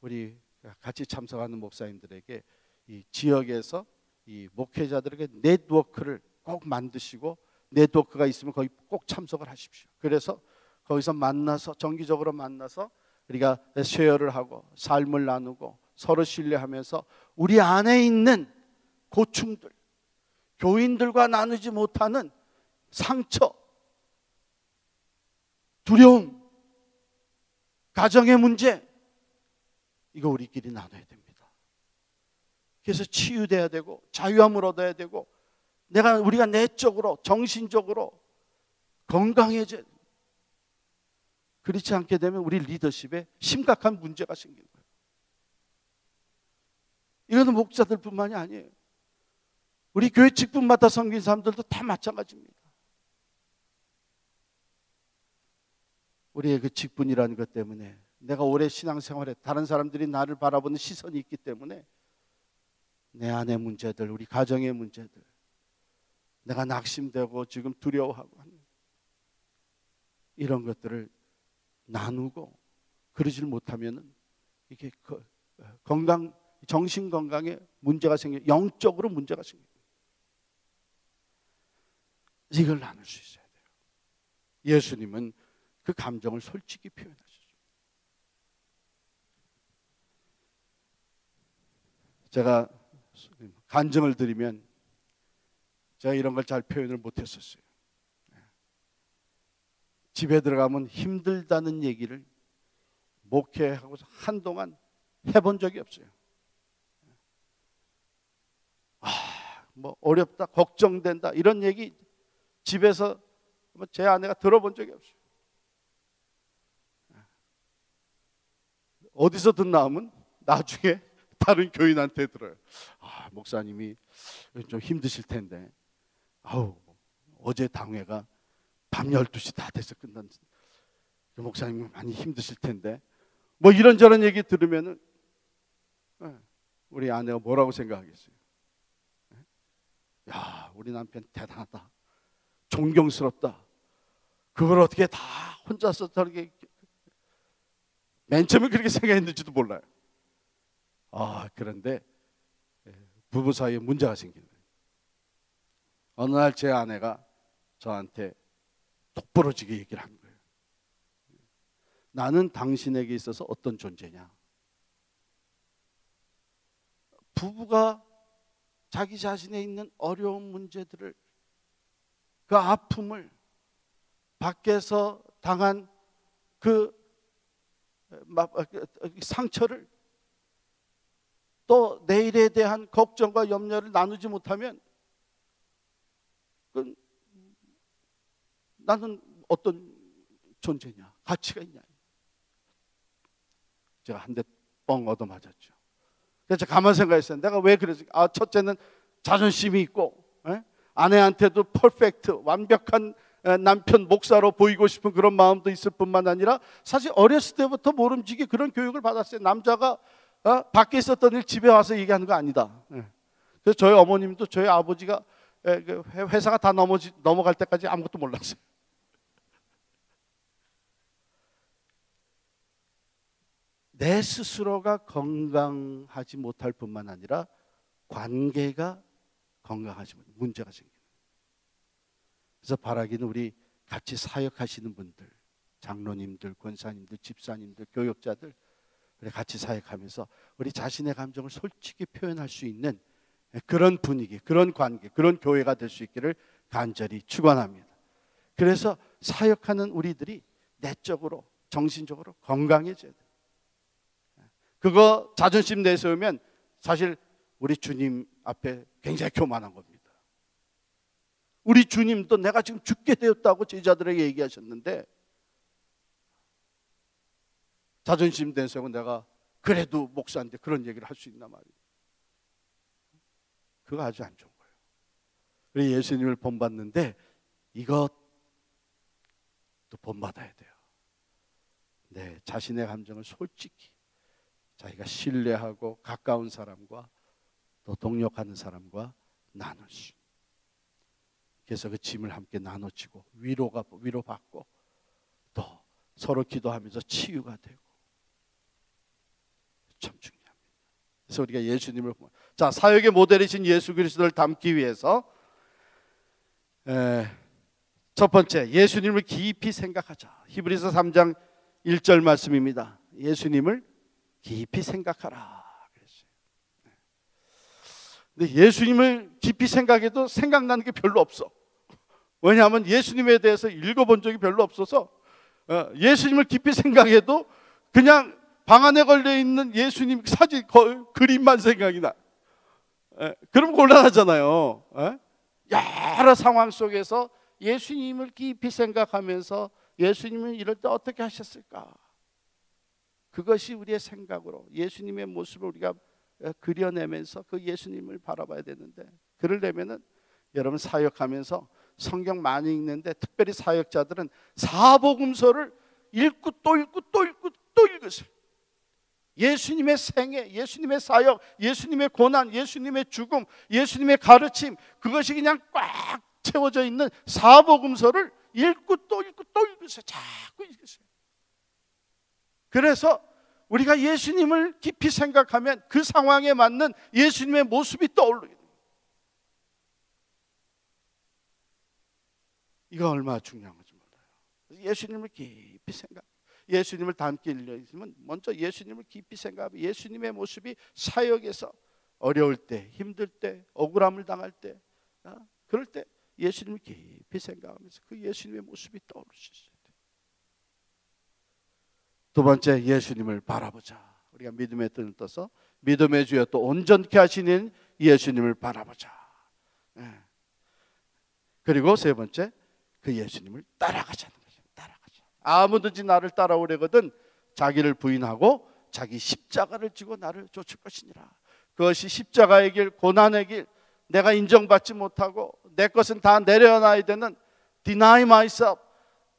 Speaker 1: 우리 같이 참석하는 목사님들에게 이 지역에서 이 목회자들에게 네트워크를 꼭 만드시고, 네트워크가 있으면 거기 꼭 참석을 하십시오. 그래서 거기서 만나서, 정기적으로 만나서 우리가 쉐어를 하고 삶을 나누고 서로 신뢰하면서 우리 안에 있는 고충들, 교인들과 나누지 못하는 상처, 두려움, 가정의 문제, 이거 우리끼리 나눠야 됩니다. 그래서 치유돼야 되고 자유함을 얻어야 되고 우리가 내적으로 정신적으로 건강해져야 돼요. 그렇지 않게 되면 우리 리더십에 심각한 문제가 생기는 거예요. 이거는 목사들뿐만이 아니에요. 우리 교회 직분마다 섬긴 사람들도 다 마찬가지입니다. 우리의 그 직분이라는 것 때문에, 내가 오래 신앙생활에 다른 사람들이 나를 바라보는 시선이 있기 때문에 내 안의 문제들, 우리 가정의 문제들, 내가 낙심되고 지금 두려워하고 하는 이런 것들을 나누고 그러질 못하면은 이게 건강, 정신 건강에 문제가 생겨, 영적으로 문제가 생겨요. 이걸 나눌 수 있어야 돼요. 예수님은 그 감정을 솔직히 표현하셨어요. 제가 간증을 드리면 제가 이런 걸 잘 표현을 못했었어요. 집에 들어가면 힘들다는 얘기를 목회하고서 한동안 해본 적이 없어요. 뭐 어렵다, 걱정된다, 이런 얘기 집에서 제 아내가 들어본 적이 없어요. 어디서 듣나 하면 나중에 다른 교인한테 들어요. 목사님이 좀 힘드실 텐데, 어제 당회가 밤 12시 다 돼서 끝난, 목사님 많이 힘드실 텐데, 뭐 이런저런 얘기 들으면은 우리 아내가 뭐라고 생각하겠어요? 야, 우리 남편 대단하다, 존경스럽다. 그걸 어떻게 다 혼자서 저렇게, 맨 처음에 그렇게 생각했는지도 몰라요. 그런데 부부 사이에 문제가 생기는 거예요. 어느 날 제 아내가 저한테 똑부러지게 얘기를 한 거예요. 나는 당신에게 있어서 어떤 존재냐? 부부가 자기 자신에 있는 어려운 문제들을, 그 아픔을, 밖에서 당한 그 상처를, 또 내일에 대한 걱정과 염려를 나누지 못하면 나는 어떤 존재냐, 가치가 있냐. 제가 한 대 뻥 얻어맞았죠. 그래서 가만 생각했어요. 내가 왜 그랬을까? 첫째는 자존심이 있고, 아내한테도 퍼펙트, 완벽한 남편, 목사로 보이고 싶은 그런 마음도 있을 뿐만 아니라, 사실 어렸을 때부터 모름지기 그런 교육을 받았어요. 남자가 밖에 있었던 일 집에 와서 얘기하는 거 아니다. 그래서 저희 어머님도 저희 아버지가 회사가 다 넘어갈 때까지 아무것도 몰랐어요. 내 스스로가 건강하지 못할 뿐만 아니라 관계가 건강하지 못해 문제가 생겨요. 그래서 바라기는 우리 같이 사역하시는 분들, 장로님들, 권사님들, 집사님들, 교역자들, 우리 같이 사역하면서 우리 자신의 감정을 솔직히 표현할 수 있는 그런 분위기, 그런 관계, 그런 교회가 될 수 있기를 간절히 축원합니다. 그래서 사역하는 우리들이 내적으로, 정신적으로 건강해져야 돼요. 그거 자존심 내세우면 사실 우리 주님 앞에 굉장히 교만한 겁니다. 우리 주님도 내가 지금 죽게 되었다고 제자들에게 얘기하셨는데, 자존심 내세우고 내가 그래도 목사인데 그런 얘기를 할 수 있나 말이에요. 그거 아주 안 좋은 거예요. 우리 예수님을 본받는데 이것도 본받아야 돼요. 네, 자신의 감정을 솔직히 자기가 신뢰하고 가까운 사람과 또 동력하는 사람과 나눌 수. 그래서 그 짐을 함께 나눠지고 위로받고 또 서로 기도하면서 치유가 되고 참 중요합니다. 그래서 우리가 예수님을 사역의 모델이신 예수 그리스도를 닮기 위해서 첫 번째, 예수님을 깊이 생각하자. 히브리서 3장 1절 말씀입니다. 예수님을 깊이 생각하라 그랬어요. 근데 예수님을 깊이 생각해도 생각나는 게 별로 없어. 왜냐하면 예수님에 대해서 읽어본 적이 별로 없어서 예수님을 깊이 생각해도 그냥 방 안에 걸려있는 예수님 사진, 그림만 생각이 나. 그럼 곤란하잖아요. 여러 상황 속에서 예수님을 깊이 생각하면서 예수님은 이럴 때 어떻게 하셨을까? 그것이 우리의 생각으로 예수님의 모습을 우리가 그려내면서 그 예수님을 바라봐야 되는데, 그러려면은 여러분 사역하면서 성경 많이 읽는데 특별히 사역자들은 사복음서를 읽고 또 읽고 또 읽고 또 읽으세요. 예수님의 생애, 예수님의 사역, 예수님의 고난, 예수님의 죽음, 예수님의 가르침, 그것이 그냥 꽉 채워져 있는 사복음서를 읽고 또 읽고 또 읽으세요. 자꾸 읽으세요. 그래서 우리가 예수님을 깊이 생각하면 그 상황에 맞는 예수님의 모습이 떠오르게 됩니다. 이거 얼마나 중요한 건지 몰라요. 예수님을 깊이 생각, 예수님을 닮기 위해서는 먼저 예수님을 깊이 생각하고 예수님의 모습이 사역에서 어려울 때, 힘들 때, 억울함을 당할 때, 그럴 때 예수님을 깊이 생각하면서 그 예수님의 모습이 떠오를 수 있어요. 두 번째, 예수님을 바라보자. 우리가 믿음의 등을 떠서 믿음의 주여 또 온전케 하시는 예수님을 바라보자. 그리고 세 번째, 그 예수님을 따라가자는 거죠. 따라가자. 아무든지 나를 따라오려거든 자기를 부인하고 자기 십자가를 지고 나를 쫓을 것이니라. 그것이 십자가의 길, 고난의 길, 내가 인정받지 못하고 내 것은 다 내려놔야 되는 deny myself,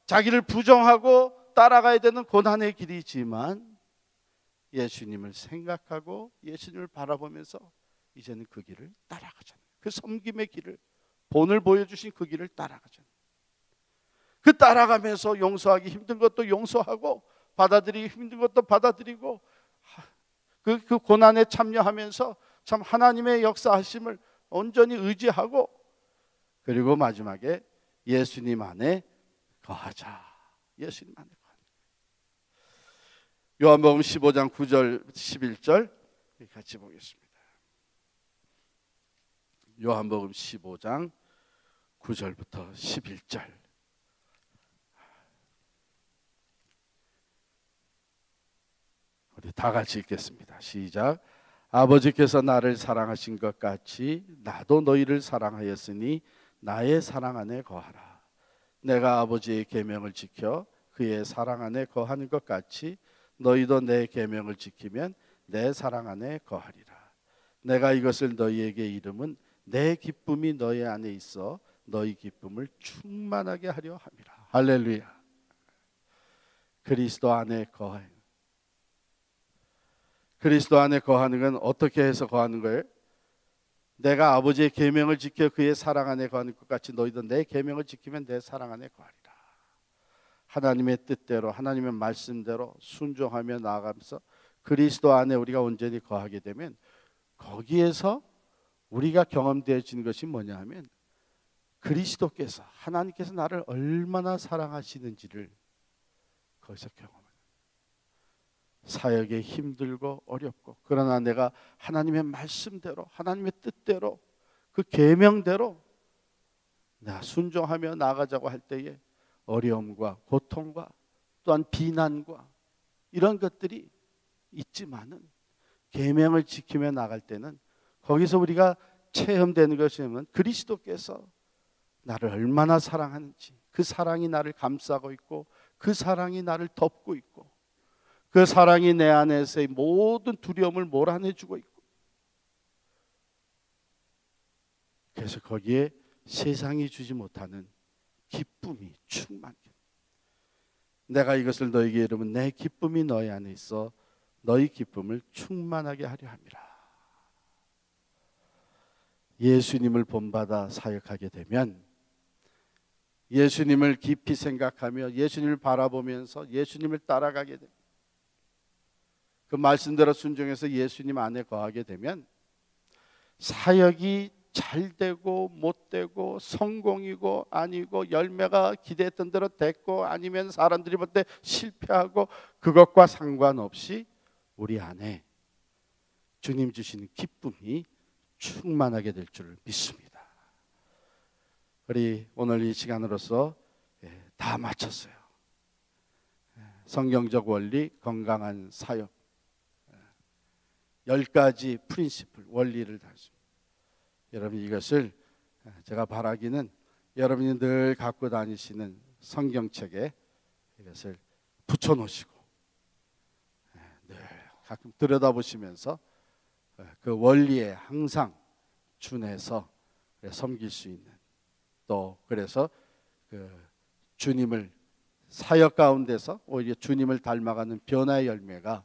Speaker 1: 자기를 부정하고 따라가야 되는 고난의 길이지만 예수님을 생각하고 예수님을 바라보면서 이제는 그 길을 따라가잖아요. 그 섬김의 길을, 본을 보여주신 그 길을 따라가잖아요. 그 따라가면서 용서하기 힘든 것도 용서하고 받아들이기 힘든 것도 받아들이고 그 고난에 참여하면서 참 하나님의 역사하심을 온전히 의지하고, 그리고 마지막에 예수님 안에 거하자. 예수님 안에 거하자. 요한복음 15장 9절 11절 같이 보겠습니다. 요한복음 15장 9절부터 11절. 우리 다 같이 읽겠습니다. 시작. 아버지께서 나를 사랑하신 것 같이 나도 너희를 사랑하였으니 나의 사랑 안에 거하라. 내가 아버지의 계명을 지켜 그의 사랑 안에 거하는 것 같이 너희도 내 계명을 지키면 내 사랑 안에 거하리라. 내가 이것을 너희에게 이름은 내 기쁨이 너희 안에 있어 너희 기쁨을 충만하게 하려 함이라. 할렐루야. 그리스도 안에 거하는, 그리스도 안에 거하는 건 어떻게 해서 거하는 거예요? 내가 아버지의 계명을 지켜 그의 사랑 안에 거하는 것 같이 너희도 내 계명을 지키면 내 사랑 안에 거하리라. 하나님의 뜻대로, 하나님의 말씀대로 순종하며 나아가면서 그리스도 안에 우리가 온전히 거하게 되면 거기에서 우리가 경험되어지는 것이 뭐냐 하면 그리스도께서, 하나님께서 나를 얼마나 사랑하시는지를 거기서 경험합니다. 사역에 힘들고 어렵고, 그러나 내가 하나님의 말씀대로, 하나님의 뜻대로, 그 계명대로 내가 순종하며 나아가자고 할 때에 어려움과 고통과 또한 비난과 이런 것들이 있지만은 계명을 지키며 나갈 때는 거기서 우리가 체험되는 것이 뭐냐면 그리스도께서 나를 얼마나 사랑하는지, 그 사랑이 나를 감싸고 있고 그 사랑이 나를 덮고 있고 그 사랑이 내 안에서의 모든 두려움을 몰아내주고 있고, 그래서 거기에 세상이 주지 못하는 기쁨이 충만해. 내가 이것을 너희에게 이르면 내 기쁨이 너희 안에 있어 너희 기쁨을 충만하게 하려 함이라. 예수님을 본받아 사역하게 되면, 예수님을 깊이 생각하며 예수님을 바라보면서 예수님을 따라가게 됩니다. 그 말씀대로 순종해서 예수님 안에 거하게 되면 사역이 잘 되고 못 되고 성공이고 아니고 열매가 기대했던 대로 됐고 아니면 사람들이 볼 때 실패하고 그것과 상관없이 우리 안에 주님 주시는 기쁨이 충만하게 될 줄 믿습니다. 우리 오늘 이 시간으로서 다 마쳤어요. 성경적 원리, 건강한 사역, 10가지 프린시플, 원리를 다했습니다. 여러분 이것을 제가 바라기는 여러분이 늘 갖고 다니시는 성경책에 이것을 붙여놓으시고 늘 가끔 들여다보시면서 그 원리에 항상 준해서 섬길 수 있는, 또 그래서 그 주님을 사역 가운데서 오히려 주님을 닮아가는 변화의 열매가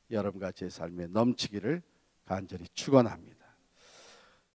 Speaker 1: 여러분과 제 삶에 넘치기를 간절히 축원합니다.